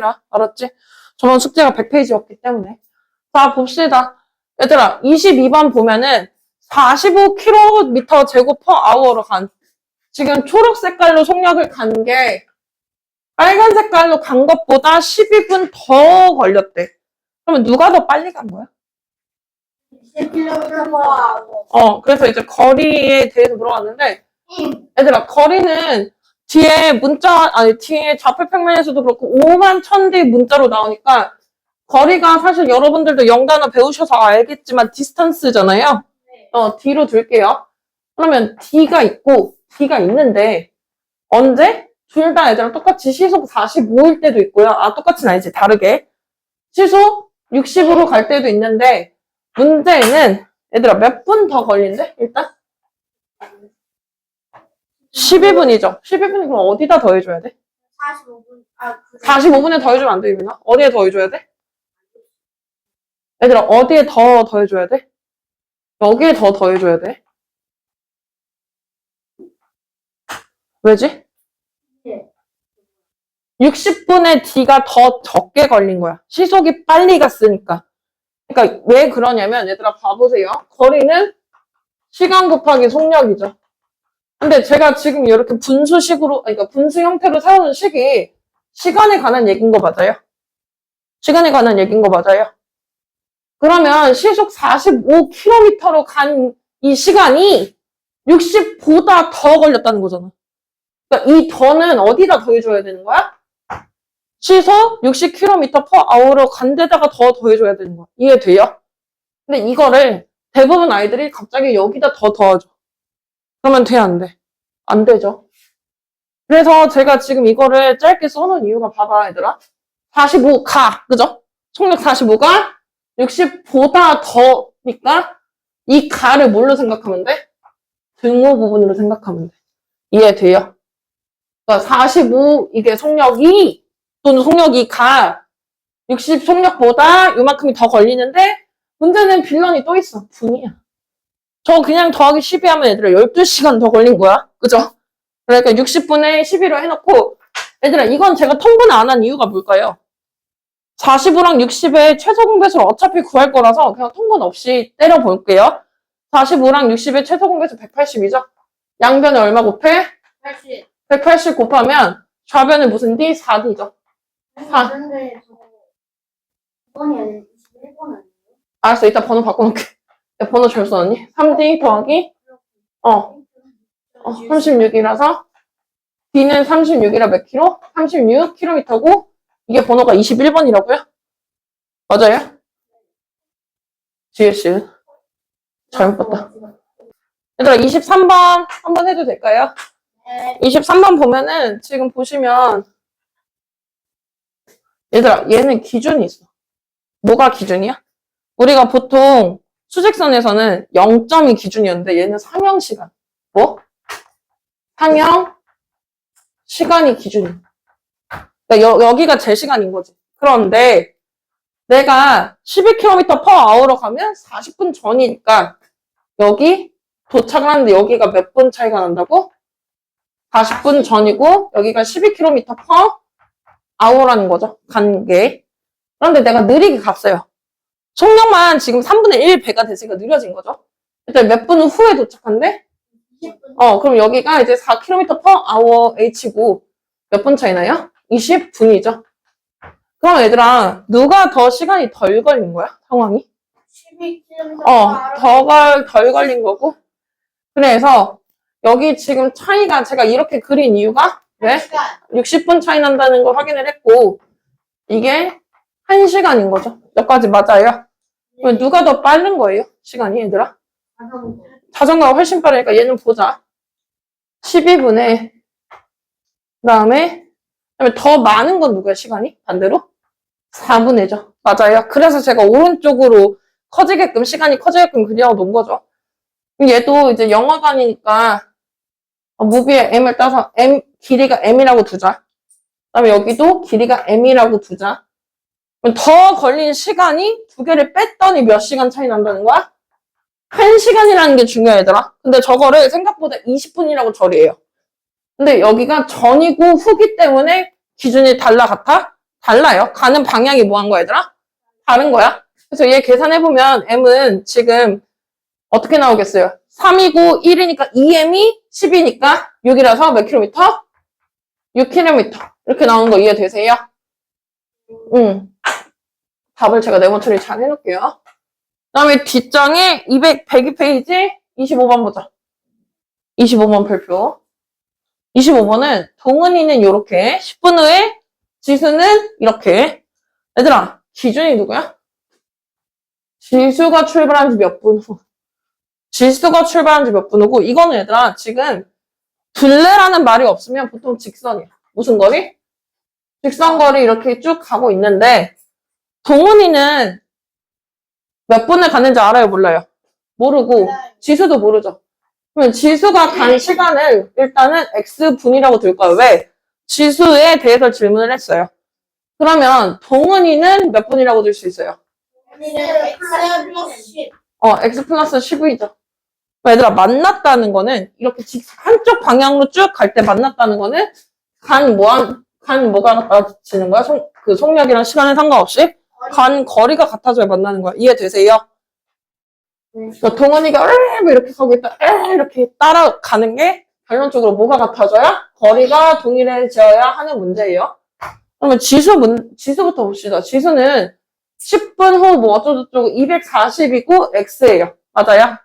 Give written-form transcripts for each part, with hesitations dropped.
해라. 알았지? 저번 숙제가 100페이지였기 때문에. 자, 봅시다. 얘들아, 22번 보면은 45km 제곱 per hour로 간. 지금 초록 색깔로 속력을 간 게 빨간 색깔로 간 것보다 12분 더 걸렸대. 그러면 누가 더 빨리 간 거야? 20km/h. 그래서 이제 거리에 대해서 물어봤는데, 얘들아, 거리는 뒤에 좌표 평면에서도 그렇고 5만 1000대 문자로 나오니까 거리가 사실 여러분들도 영단어 배우셔서 알겠지만 디스턴스잖아요. D로 둘게요. 그러면 D가 있고 D가 있는데 언제? 둘 다 얘들아 똑같이 시속 45일 때도 있고요. 똑같이는 아니지. 다르게. 시속 60으로 갈 때도 있는데 문제는 얘들아 몇 분 더 걸린대? 일단 12분이죠. 12분이 그럼 어디다 더해줘야 돼? 45분. 45분에 더해주면 안 돼, 유민아? 어디에 더해줘야 돼? 얘들아, 어디에 더 더해줘야 돼? 여기에 더 더해줘야 돼. 왜지? 네. 60분에 D가 더 적게 걸린 거야. 시속이 빨리 갔으니까. 그러니까 왜 그러냐면, 얘들아, 봐보세요. 거리는 시간 곱하기 속력이죠. 근데 제가 지금 이렇게 분수식으로, 그러니까 분수 형태로 세우는 식이 시간에 관한 얘기인 거 맞아요? 시간에 관한 얘기인 거 맞아요? 그러면 시속 45km로 간 이 시간이 60보다 더 걸렸다는 거잖아. 그러니까 이 더는 어디다 더해줘야 되는 거야? 시속 60km/h로 간 데다가 더 더해줘야 되는 거야. 이해돼요? 근데 이거를 대부분 아이들이 갑자기 여기다 더 더하죠. 그러면 돼, 안 돼? 안 되죠. 그래서 제가 지금 이거를 짧게 써놓은 이유가 봐봐, 얘들아. 45가, 그죠? 속력 45가 60보다 더니까 이 가를 뭘로 생각하면 돼? 등호 부분으로 생각하면 돼. 이해돼요? 그러니까 45 이게 속력이 또는 속력이 가 60 속력보다 요만큼이 더 걸리는데 문제는 빌런이 또 있어. 분이야. 저 그냥 더하기 12 하면 얘들아 12시간 더 걸린 거야. 그죠? 그러니까 60분에 12로 해놓고 얘들아 이건 제가 통분을 안 한 이유가 뭘까요? 45랑 60의 최소 공배수를 어차피 구할 거라서 그냥 통분 없이 때려볼게요. 45랑 60의 최소 공배수 180이죠? 양변에 얼마 곱해? 80. 180 곱하면 좌변에 무슨 D? 4D죠. 근데 저거 2번이 아니라 21번 아니에요? 알았어, 이따 번호 바꿔놓을게. 야, 번호 잘 써놨니? 3D 더하기 36이라서 D는 36이라 몇 킬로? 36km고 이게 번호가 21번이라고요? 맞아요? GS 잘못 봤다. 얘들아 23번 한번 해도 될까요? 네. 23번 보면은 지금 보시면 얘들아 얘는 기준이 있어. 뭐가 기준이야? 우리가 보통 수직선에서는 0점이 기준이었는데 얘는 상형시간. 뭐? 상형 시간이 기준이야. 그러니까 여기가 제 시간인 거지. 그런데 내가 12km/h로 가면 40분 전이니까 여기 도착을 하는데 여기가 몇 분 차이가 난다고? 40분 전이고 여기가 12km/h라는 거죠. 간 게. 그런데 내가 느리게 갔어요. 속력만 지금 3분의 1 배가 됐으니까 느려진 거죠. 일단 몇 분 후에 도착한대? 20분. 그럼 여기가 이제 4km/h H고 몇 분 차이나요? 20분이죠. 그럼 얘들아 누가 더 시간이 덜 걸린 거야? 상황이? 12km/h. 덜 걸린 거고. 그래서 여기 지금 차이가 제가 이렇게 그린 이유가 왜? 60분 차이 난다는 걸 확인을 했고 이게 1시간인 거죠. 여기까지 맞아요? 그럼 누가 더 빠른 거예요? 시간이 얘들아? 자전거가 훨씬 빠르니까 얘는 보자. 12분에 그다음에 더 많은 건 누구야 시간이? 반대로? 4분의죠. 맞아요. 그래서 제가 오른쪽으로 커지게끔 시간이 커지게끔 그려 놓은 거죠. 얘도 이제 영어관이니까 무비에 m을 따서 m 길이가 m이라고 두자. 그다음에 여기도 길이가 m이라고 두자. 그럼 더 걸린 시간이 두 개를 뺐더니 몇 시간 차이 난다는 거야? 1시간이라는 게 중요해 얘들아. 근데 저거를 생각보다 20분이라고 처리해요. 근데 여기가 전이고 후기 때문에 기준이 달라 같아? 달라요. 가는 방향이 뭐 한 거야, 얘들아? 다른 거야. 그래서 얘 계산해보면 M은 지금 어떻게 나오겠어요? 3이고 1이니까 2M이 10이니까 6이라서 몇 킬로미터? 6km. 이렇게 나오는 거 이해되세요? 답을 제가 네모 처리 잘 해놓을게요. 그 다음에 뒷장에 102페이지 25번 보자. 25번 별표. 25번은 동은이는 이렇게 10분 후에 지수는 이렇게. 얘들아, 기준이 누구야? 지수가 출발한 지 몇 분 후. 지수가 출발한 지 몇 분 후고 이거는 얘들아 지금 둘레라는 말이 없으면 보통 직선이야. 무슨 거리? 직선거리 이렇게 쭉 가고 있는데 동은이는 몇 분을 갔는지 알아요? 몰라요? 모르고 지수도 모르죠. 그러면 지수가 간 시간을 일단은 X분이라고 둘 거예요. 왜? 지수에 대해서 질문을 했어요. 그러면 동은이는 몇 분이라고 들 수 있어요? X 플러스 10이죠. 얘들아 만났다는 거는 이렇게 한쪽 방향으로 쭉 갈 때 만났다는 거는 간 뭐가 같아지는 거야? 그 속력이랑 시간에 상관없이 간 거리가 같아져야 만나는 거야. 이해되세요? 그러니까 동원이가 뭐 이렇게 가고 있다 이렇게 따라가는 게 결론적으로 뭐가 같아져야? 거리가 동일해져야 하는 문제예요. 그러면 지수부터 봅시다. 지수는 10분 후 뭐 어쩌고저쩌고 240이고 X예요. 맞아요?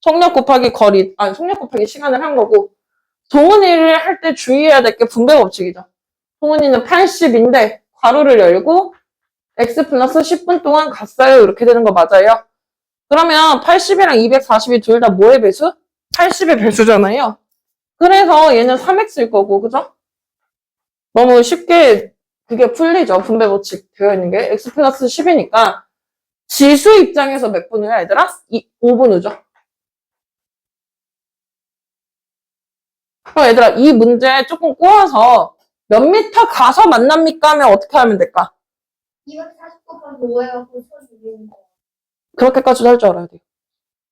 속력 곱하기 거리, 아니 속력 곱하기 시간을 한 거고 동은이를 할 때 주의해야 될 게 분배 법칙이죠. 동은이는 80인데 괄호를 열고 X 플러스 10분 동안 갔어요. 이렇게 되는 거 맞아요? 그러면 80이랑 240이 둘 다 뭐의 배수? 80의 배수잖아요. 그래서 얘는 3X일 거고, 그죠? 너무 쉽게 그게 풀리죠. 분배 법칙 되어 있는 게. X 플러스 10이니까 지수 입장에서 몇 분 후야, 얘들아? 5분 후죠. 그럼 얘들아, 이 문제 조금 꼬아서 몇 미터 가서 만납니까? 하면 어떻게 하면 될까? 240 곱하기 5 해갖고 12. 그렇게까지도 할 줄 알아야 돼요.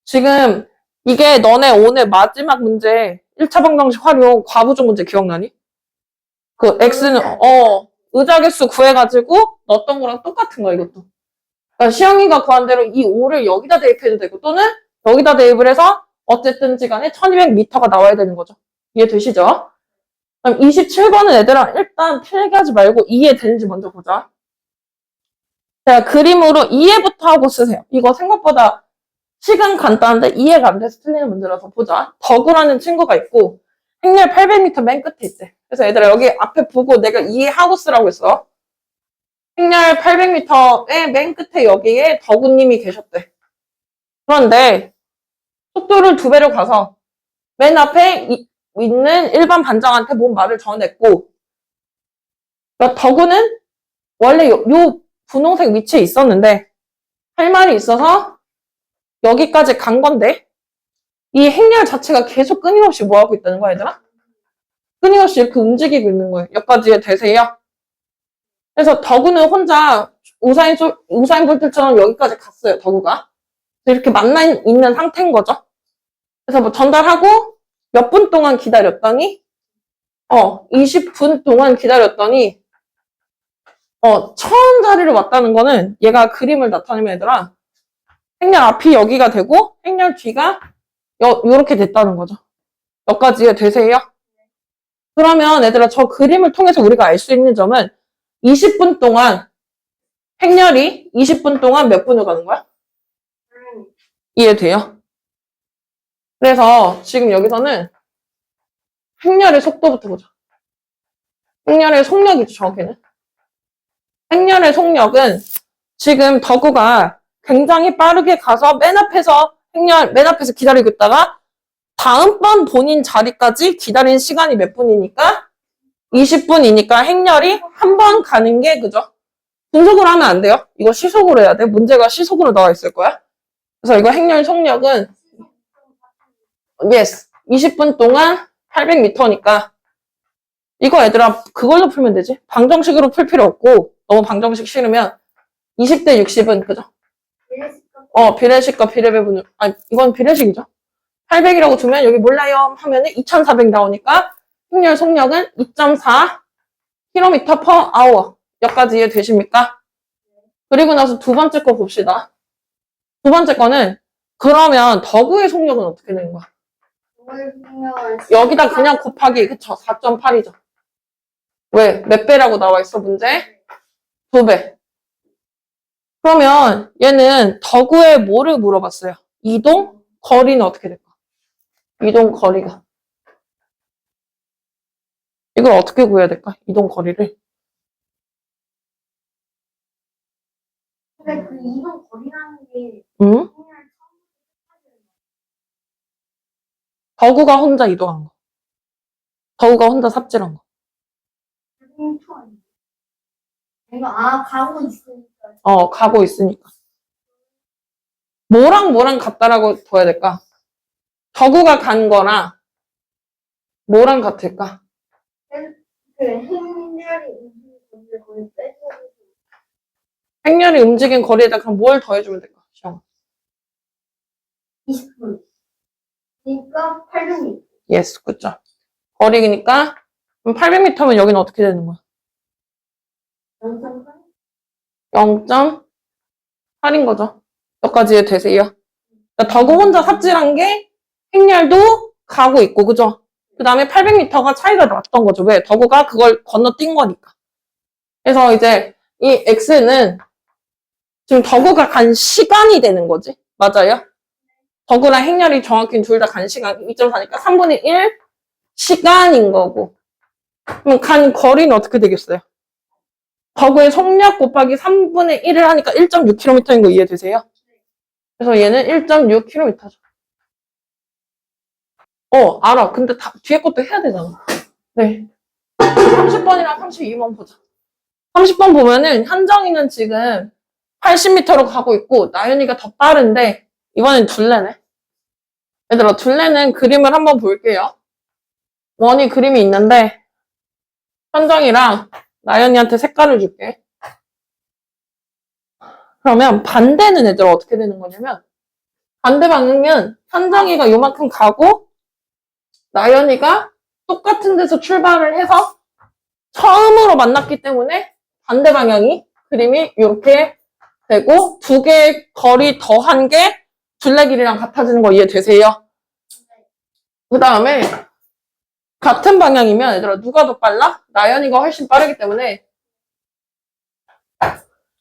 지금 이게 너네 오늘 마지막 문제 1차 방정식 활용 과부족 문제 기억나니? 그 X는 의자 개수 구해가지고 넣었던 거랑 똑같은 거야 이것도. 그러니까 시영이가 구한 대로 이 5를 여기다 대입해도 되고 또는 여기다 대입을 해서 어쨌든지 간에 1200m가 나와야 되는 거죠. 이해되시죠? 그럼 27번은 얘들아 일단 필기하지 말고 이해되는지 먼저 보자. 제가 그림으로 이해부터 하고 쓰세요. 이거 생각보다 시간 간단한데 이해가 안 돼서 틀리는 문제라서 보자. 덕우라는 친구가 있고 행렬 800m 맨 끝에 있대. 그래서 얘들아 여기 앞에 보고 내가 이해하고 쓰라고 했어. 행렬 800m의 맨 끝에 여기에 덕우님이 계셨대. 그런데 속도를 2배로 가서 맨 앞에 있는 일반 반장한테 뭔 말을 전했고 그러니까 덕우는 원래 요 분홍색 위치에 있었는데 할 말이 있어서 여기까지 간 건데 이 행렬 자체가 계속 끊임없이 뭐 하고 있다는 거야 얘들아? 끊임없이 이렇게 움직이고 있는 거예요. 여기까지 되세요? 그래서 덕우는 혼자 우사인 볼트처럼 여기까지 갔어요. 덕우가. 이렇게 만나 있는 상태인 거죠. 그래서 뭐 전달하고 몇 분 동안 기다렸더니 20분 동안 기다렸더니 처음 자리를 왔다는 거는 얘가 그림을 나타내면 얘들아 행렬 앞이 여기가 되고 행렬 뒤가 요렇게 됐다는 거죠. 여기까지 되세요? 그러면 얘들아 저 그림을 통해서 우리가 알 수 있는 점은 20분 동안 행렬이 20분 동안 몇 분을 가는 거야? 이해돼요? 그래서 지금 여기서는 행렬의 속도부터 보자. 행렬의 속력이죠, 저기는. 행렬의 속력은 지금 덕우가 굉장히 빠르게 가서 맨 앞에서 기다리고 있다가 다음번 본인 자리까지 기다린 시간이 몇 분이니까 20분이니까 행렬이 한 번 가는 게 그죠? 분속으로 하면 안 돼요. 이거 시속으로 해야 돼. 문제가 시속으로 나와 있을 거야. 그래서 이거 행렬 속력은 yes 20분 동안 800m니까 이거 얘들아 그걸로 풀면 되지. 방정식으로 풀 필요 없고 너무 방정식 싫으면 20대 60은 그죠? 비례식과 비례배분을 이건 비례식이죠. 800이라고 두면 여기 몰라요 하면은 2400 나오니까 행렬 속력은 2.4 km/h 여기까지 이해되십니까? 그리고 나서 두 번째 거 봅시다. 두 번째 거는 그러면 덕우의 속력은 어떻게 되는 거야? 여기다 그냥 곱하기 그쵸? 4.8이죠. 왜? 몇 배라고 나와 있어 문제? 2배. 그러면 얘는 덕우의 뭐를 물어봤어요? 이동 거리는 어떻게 될까? 이동 거리가. 이걸 어떻게 구해야 될까? 이동 거리를. 근데 그 이동 거리라는 게 응? 그냥 덕우가 혼자 이동한 거. 덕우가 혼자 삽질한 거. 컴퓨터 아니에요? 내가 가고 있으니까 가고 있으니까. 뭐랑 같다라고 둬야 될까? 덕우가 간 거랑 뭐랑 같을까? 그 행렬이 움직이는 거리 빼고 행렬이 움직인 거리에다 그럼 뭘 더해주면 될까? 시영. 20분. 그러니까 800m. 예스, 그죠. 거리니까 800m면 여기는 어떻게 되는 거야? 0.8인 거죠. 여기까지 되세요. 그러니까 덕우 혼자 삽질한 게 행렬도 가고 있고, 그죠? 그 다음에 800m가 차이가 났던 거죠. 왜? 덕우가 그걸 건너뛴 거니까. 그래서 이제 이 X는 지금 덕우가 간 시간이 되는 거지. 맞아요? 덕우랑 행렬이 정확히 둘 다 간 시간 2.4니까 3분의 1 시간인 거고. 그럼 간 거리는 어떻게 되겠어요? 덕우의 속력 곱하기 3분의 1을 하니까 1.6km인 거 이해되세요? 그래서 얘는 1.6km죠. 알아. 근데 뒤에 것도 해야 되잖아. 네. 30번이랑 32번 보자. 30번 보면은 현정이는 지금 80m로 가고 있고 나연이가 더 빠른데 이번엔 둘레네. 얘들아 둘레는 그림을 한번 볼게요. 원이 그림이 있는데 현정이랑 나연이한테 색깔을 줄게. 그러면 반대는 얘들아 어떻게 되는 거냐면 반대 방향은 현정이가 요만큼 가고 나연이가 똑같은 데서 출발을 해서 처음으로 만났기 때문에 반대 방향이 그림이 이렇게 되고 두 개의 거리 더한 게 둘레 길이랑 같아지는 거 이해되세요? 그 다음에 같은 방향이면 얘들아 누가 더 빨라? 나연이가 훨씬 빠르기 때문에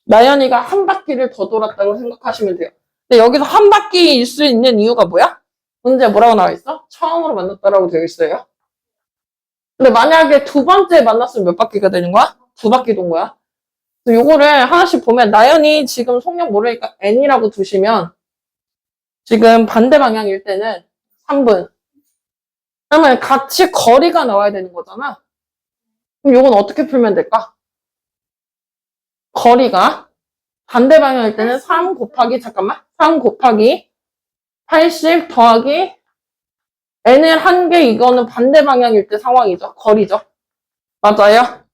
나연이가 한 바퀴를 더 돌았다고 생각하시면 돼요. 근데 여기서 한 바퀴일 수 있는 이유가 뭐야? 문제 뭐라고 나와 있어? 처음으로 만났다라고 되어 있어요. 근데 만약에 두 번째 만났으면 몇 바퀴가 되는 거야? 두 바퀴 돈 거야. 그래서 요거를 하나씩 보면 나연이 지금 속력 모르니까 n이라고 두시면 지금 반대 방향일 때는 3분. 그러면 같이 거리가 나와야 되는 거잖아. 그럼 요건 어떻게 풀면 될까? 거리가 반대 방향일 때는 3 곱하기 80 더하기 n을 한 개 이거는 반대 방향일 때 상황이죠. 거리죠. 맞아요?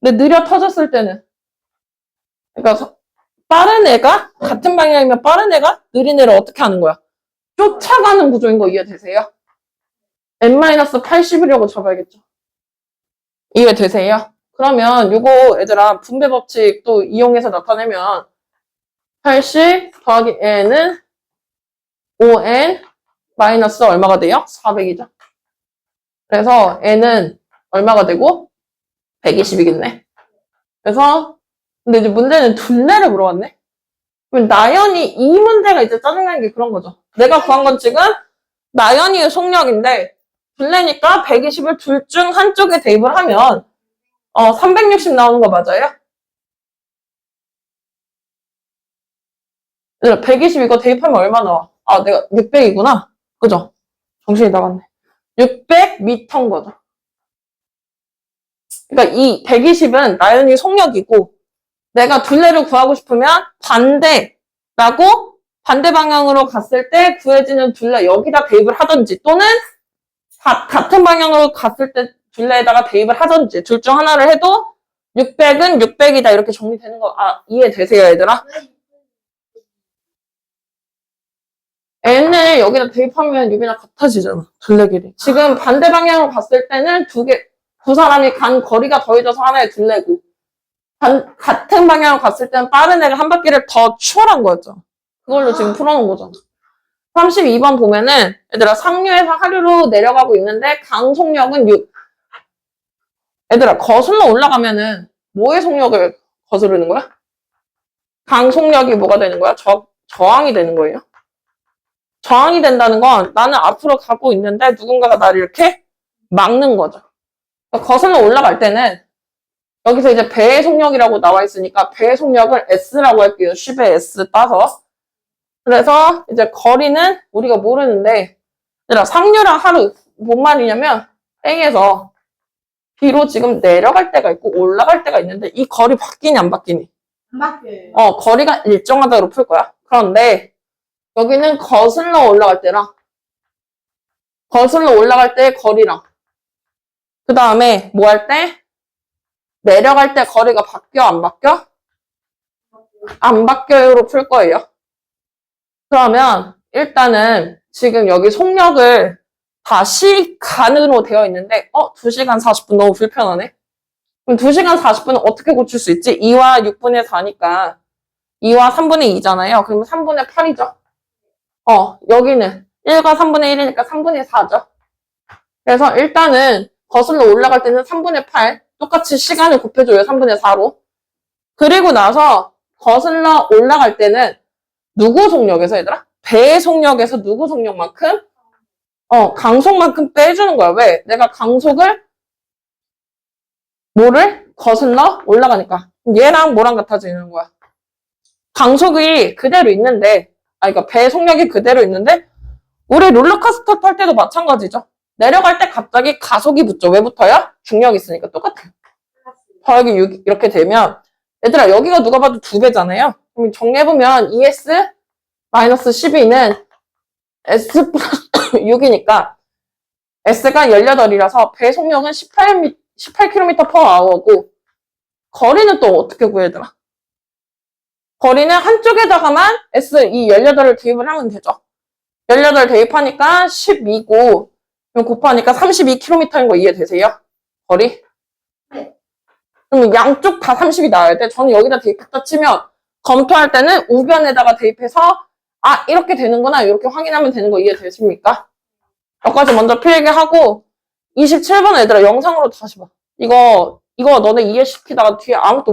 근데 느려 터졌을 때는 그러니까 빠른 애가 같은 방향이면 빠른 애가 느린 애를 어떻게 하는 거야? 쫓아가는 구조인 거 이해되세요? n-80이라고 적어야겠죠. 이해되세요? 그러면 요거 얘들아 분배 법칙 또 이용해서 나타내면 80 더하기 n은 5n 마이너스 얼마가 돼요? 400이죠. 그래서 n은 얼마가 되고 120이겠네. 그래서 근데 이제 문제는 둘레를 물어봤네. 그럼 나연이 이 문제가 이제 짜증나는 게 그런 거죠. 내가 구한 건 지금 나연이의 속력인데 둘레니까 120을 둘 중 한쪽에 대입을 하면 360 나오는 거 맞아요? 120 이거 대입하면 얼마 나와? 내가 600이구나. 그죠? 정신이 나갔네. 600m인 거죠. 그러니까 이 120은 나연이 속력이고 내가 둘레를 구하고 싶으면 반대라고 반대 방향으로 갔을 때 구해지는 둘레 여기다 대입을 하든지 또는 같은 방향으로 갔을 때 둘레에다가 대입을 하든지 둘 중 하나를 해도 600은 600이다 이렇게 정리되는 거 이해되세요 얘들아? n을 여기다 대입하면 6이랑 같아지잖아 둘레 길이. 지금 반대 방향으로 갔을 때는 두 사람이 간 거리가 더해져서 하나의 둘레고 같은 방향으로 갔을 때는 빠른 애가 한 바퀴를 더 추월한 거였죠. 그걸로 지금 풀어놓은 거잖아. 32번 보면은 얘들아 상류에서 하류로 내려가고 있는데 강속력은 6. 얘들아 거슬러 올라가면은 뭐의 속력을 거스르는 거야? 강속력이 뭐가 되는 거야? 저항이 되는 거예요. 저항이 된다는 건 나는 앞으로 가고 있는데 누군가가 나를 이렇게 막는 거죠. 그러니까 거슬러 올라갈 때는 여기서 이제 배의 속력이라고 나와 있으니까 배의 속력을 S라고 할게요. 10의 S 따서. 그래서 이제 거리는 우리가 모르는데 얘들아 상류랑 하류 뭔 말이냐면 A에서 B로 지금 내려갈 때가 있고 올라갈 때가 있는데 이 거리 바뀌니 안 바뀌니? 안 바뀌어요. 거리가 일정하다고 풀 거야. 그런데 여기는 거슬러 올라갈 때랑 거슬러 올라갈 때의 거리랑 그 다음에 뭐 할 때? 내려갈 때 거리가 바뀌어 안 바뀌어? 안 바뀌어요로 풀 거예요. 그러면 일단은 지금 여기 속력을 다 시간으로 되어 있는데 2시간 40분 너무 불편하네. 그럼 2시간 40분은 어떻게 고칠 수 있지? 2와 6분의 4니까 2와 3분의 2잖아요. 그러면 3분의 8이죠. 여기는 1과 3분의 1이니까 3분의 4죠. 그래서 일단은 거슬러 올라갈 때는 3분의 8 똑같이 시간을 곱해줘요. 3분의 4로. 그리고 나서 거슬러 올라갈 때는 누구 속력에서 얘들아? 배의 속력에서 누구 속력만큼? 강속만큼 빼주는 거야. 왜? 내가 강속을 뭐를? 거슬러 올라가니까. 얘랑 뭐랑 같아지는 거야? 강속이 그대로 있는데, 그러니까 배의 속력이 그대로 있는데, 우리 롤러코스터 탈 때도 마찬가지죠. 내려갈 때 갑자기 가속이 붙죠. 왜 붙어요? 중력이 있으니까 똑같아요. 더하기 6 이렇게 되면 얘들아 여기가 누가 봐도 2배잖아요. 그럼 정리해보면 ES 마이너스 12는 S 플러스 6이니까 S가 18이라서 배 속력은 18km/h고 거리는 또 어떻게 구해더라? 거리는 한쪽에다가만 S 이 18을 대입을 하면 되죠. 18 대입하니까 12고 곱하니까 32km인 거 이해되세요? 거리? 네. 그럼 양쪽 다 30이 나와야 돼. 저는 여기다 대입했다 치면 검토할 때는 우변에다가 대입해서 이렇게 되는구나 이렇게 확인하면 되는 거 이해되십니까? 여기까지 먼저 필기하고 27번 얘들아 영상으로 다시 봐. 이거 너네 이해시키다가 뒤에 아무것도